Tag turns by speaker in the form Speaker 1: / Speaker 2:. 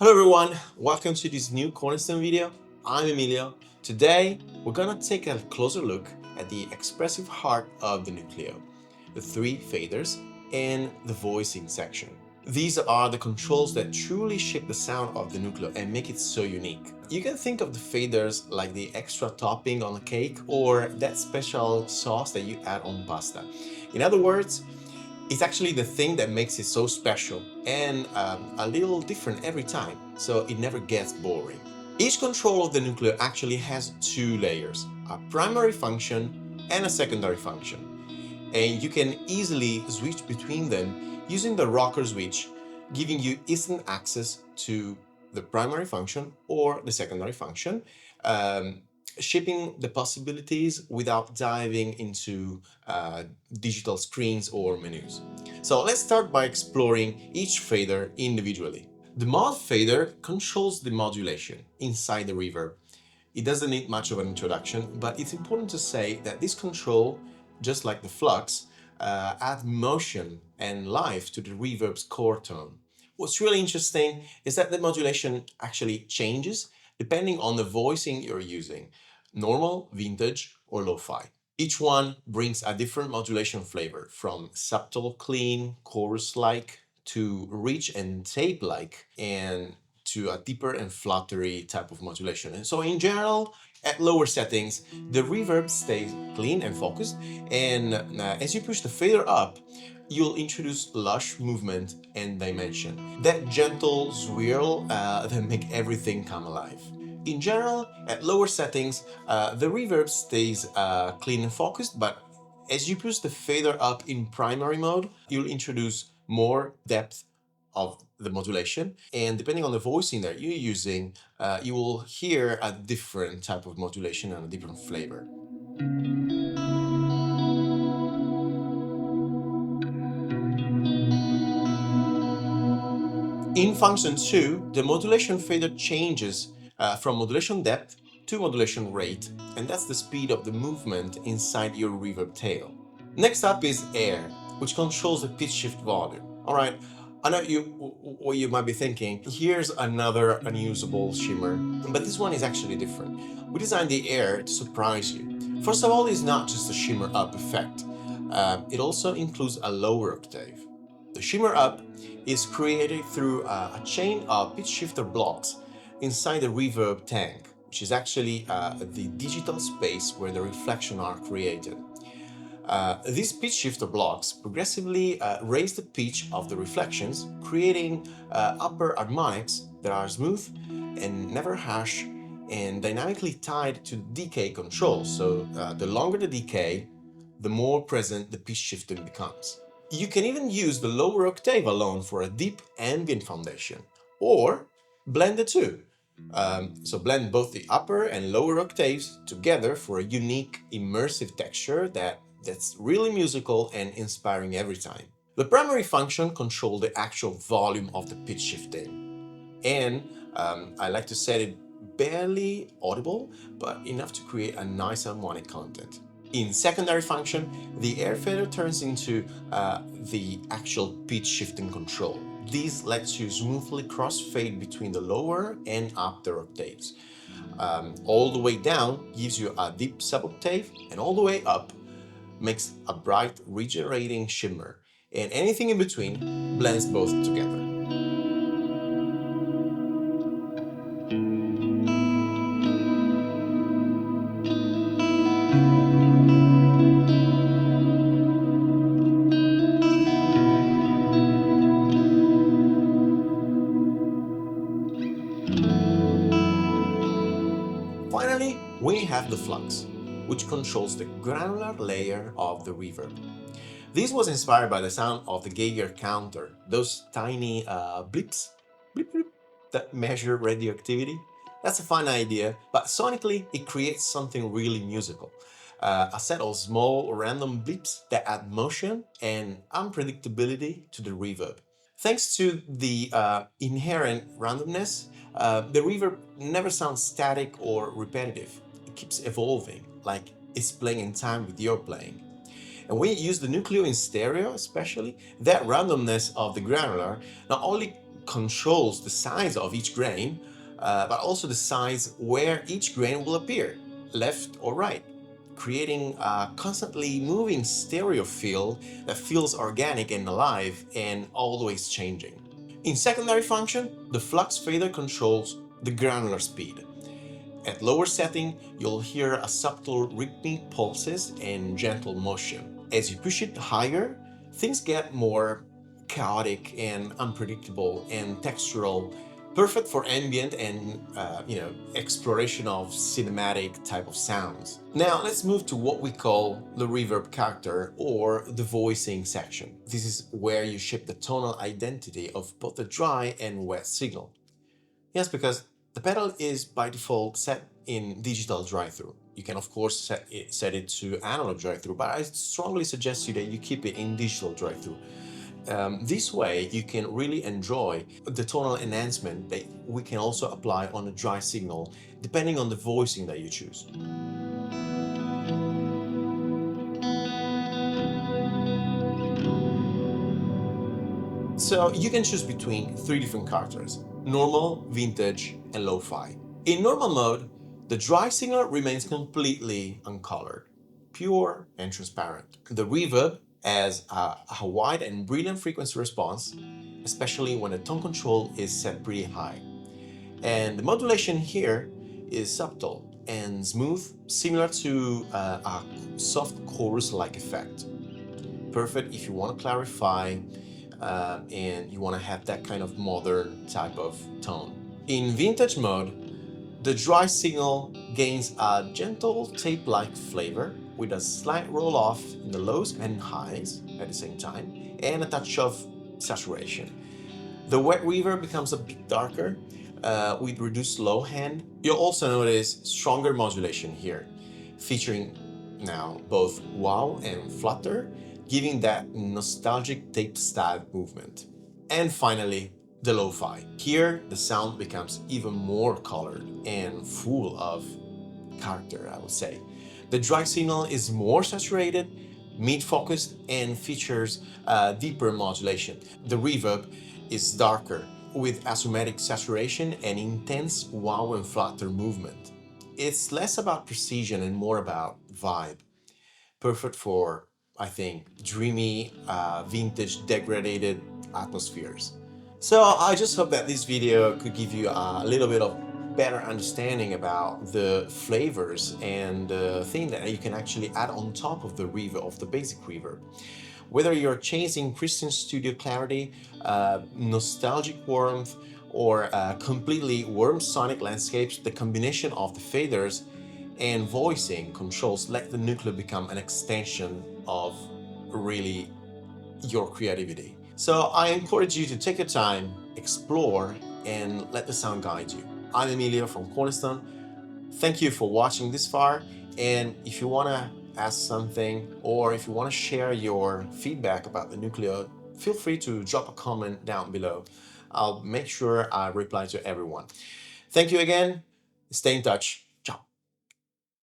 Speaker 1: Hello everyone, welcome to this new Cornerstone video. I'm Emilio. Today we're gonna take a closer look at the expressive heart of the Nucleo, the three faders and the voicing section. These are the controls that truly shape the sound of the Nucleo and make it so unique. You can think of the faders like the extra topping on a cake or that special sauce that you add on pasta. In other words, it's actually the thing that makes it so special and a little different every time, so it never gets boring. Each control of the Nucleo actually has two layers, a primary function and a secondary function. And you can easily switch between them using the rocker switch, giving you instant access to the primary function or the secondary function, shaping the possibilities without diving into digital screens or menus. So let's start by exploring each fader individually. The mod fader controls the modulation inside the reverb. It doesn't need much of an introduction, but it's important to say that this control, just like the Flux, adds motion and life to the reverb's core tone. What's really interesting is that the modulation actually changes depending on the voicing you're using, normal, vintage, or lo-fi. Each one brings a different modulation flavor, from subtle, clean, chorus-like, to rich and tape-like, and to a deeper and fluttery type of modulation. And so in general, at lower settings, the reverb stays clean and focused, and as you push the fader up, you'll introduce lush movement and dimension. That gentle swirl that make everything come alive. In general, at lower settings, the reverb stays clean and focused, but as you push the fader up in primary mode, you'll introduce more depth of the modulation, and depending on the voicing that you're using, you will hear a different type of modulation and a different flavor. In function 2, the modulation fader changes from modulation depth to modulation rate, and that's the speed of the movement inside your reverb tail. Next up is air, which controls the pitch shift volume. Alright, I know what you might be thinking, here's another unusable shimmer, but this one is actually different. We designed the air to surprise you. First of all, it's not just a shimmer up effect, it also includes a lower octave. The shimmer up is created through a chain of pitch shifter blocks inside the reverb tank, which is actually the digital space where the reflections are created. These pitch shifter blocks progressively raise the pitch of the reflections, creating upper harmonics that are smooth and never harsh and dynamically tied to decay control. So the longer the decay, the more present the pitch shifting becomes. You can even use the lower octave alone for a deep ambient foundation, or blend the two. So blend both the upper and lower octaves together for a unique, immersive texture that's really musical and inspiring every time. The primary function controls the actual volume of the pitch shifting, and I like to set it barely audible, but enough to create a nice harmonic content. In secondary function, the air fader turns into the actual pitch shifting control. This lets you smoothly crossfade between the lower and upper octaves. All the way down gives you a deep sub-octave, and all the way up makes a bright, regenerating shimmer, and anything in between blends both together. Finally, we have the Flux, which controls the granular layer of the reverb. This was inspired by the sound of the Geiger counter, those tiny blips, blip, blip, that measure radioactivity. That's a fun idea, but sonically it creates something really musical. A set of small random blips that add motion and unpredictability to the reverb. Thanks to the inherent randomness, the reverb never sounds static or repetitive. It keeps evolving, like it's playing in time with your playing. And when you use the Nucleo in stereo especially, that randomness of the granular not only controls the size of each grain, but also the size where each grain will appear, left or right, creating a constantly moving stereo field that feels organic and alive and always changing. In secondary function, the flux fader controls the granular speed. At lower setting, you'll hear a subtle rhythmic pulses and gentle motion. As you push it higher, things get more chaotic and unpredictable and textural, perfect for ambient and exploration of cinematic type of sounds. Now let's move to what we call the reverb character or the voicing section. This is where you shape the tonal identity of both the dry and wet signal. Yes, because the pedal is by default set in digital drive-through. You can of course set it to analog drive-through, but I strongly suggest you that you keep it in digital drive-through. This way you can really enjoy the tonal enhancement that we can also apply on a dry signal depending on the voicing that you choose. So you can choose between three different characters: normal, vintage, and lo-fi. In normal mode, the dry signal remains completely uncolored, pure and transparent. The reverb has a wide and brilliant frequency response, especially when the tone control is set pretty high. And the modulation here is subtle and smooth, similar to a soft chorus-like effect. Perfect if you want to clarify and you want to have that kind of modern type of tone. In vintage mode, the dry signal gains a gentle tape-like flavor with a slight roll-off in the lows and highs at the same time, and a touch of saturation. The wet reverb becomes a bit darker with reduced low end. You'll also notice stronger modulation here, featuring now both wow and flutter, giving that nostalgic tape style movement. And finally, the lo-fi. Here, the sound becomes even more colored and full of character, I would say. The dry signal is more saturated, mid-focused, and features deeper modulation. The reverb is darker, with asymmetric saturation and intense wow and flutter movement. It's less about precision and more about vibe. Perfect for, I think, dreamy, vintage, degraded atmospheres. So I just hope that this video could give you a little bit of better understanding about the flavors and the thing that you can actually add on top of the reverb, of the basic reverb. Whether you're chasing pristine studio clarity, nostalgic warmth, or completely warm sonic landscapes, the combination of the faders and voicing controls let the Nucleo become an extension of really your creativity. So I encourage you to take your time, explore, and let the sound guide you. I'm Emilio from Cornerstone. Thank you for watching this far, and if you want to ask something or if you want to share your feedback about the Nucleo, feel free to drop a comment down below. I'll make sure I reply to everyone. Thank you again. Stay in touch.